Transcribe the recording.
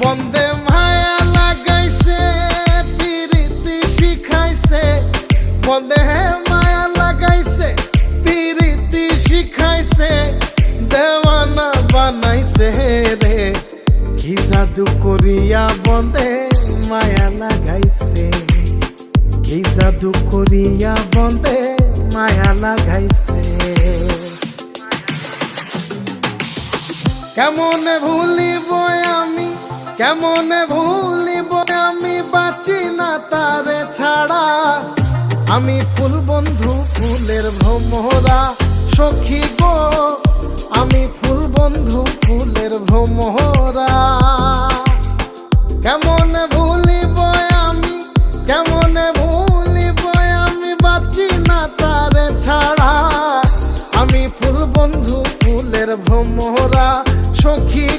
বন্দে মায়া লাগাইছে পিরিতি শিখাইছে, বন্দে মায়া লাগাইছে পিরিতি শিখাইছে, দেওয়ানা বানাইছে রে। কি জাদু করিয়া বন্দে মায়া লাগাইছে, কি জাদু করিয়া বন্দে মায়া লাগাইছে। কেমনে ভুলিব আমি, কেমনে ভুলিব আমি, বাঁচি না তারে ছাড়া। আমি ফুল বন্ধু ফুলের ভ্রমরা সখী গো, আমি ফুল বন্ধু ফুলের ভ্রমরা। কেমনে ভুলিব আমি, কেমনে ভুলিব আমি, বাঁচি না তারে ছাড়া। আমি ফুল বন্ধু ফুলের ভ্রমরা সখী।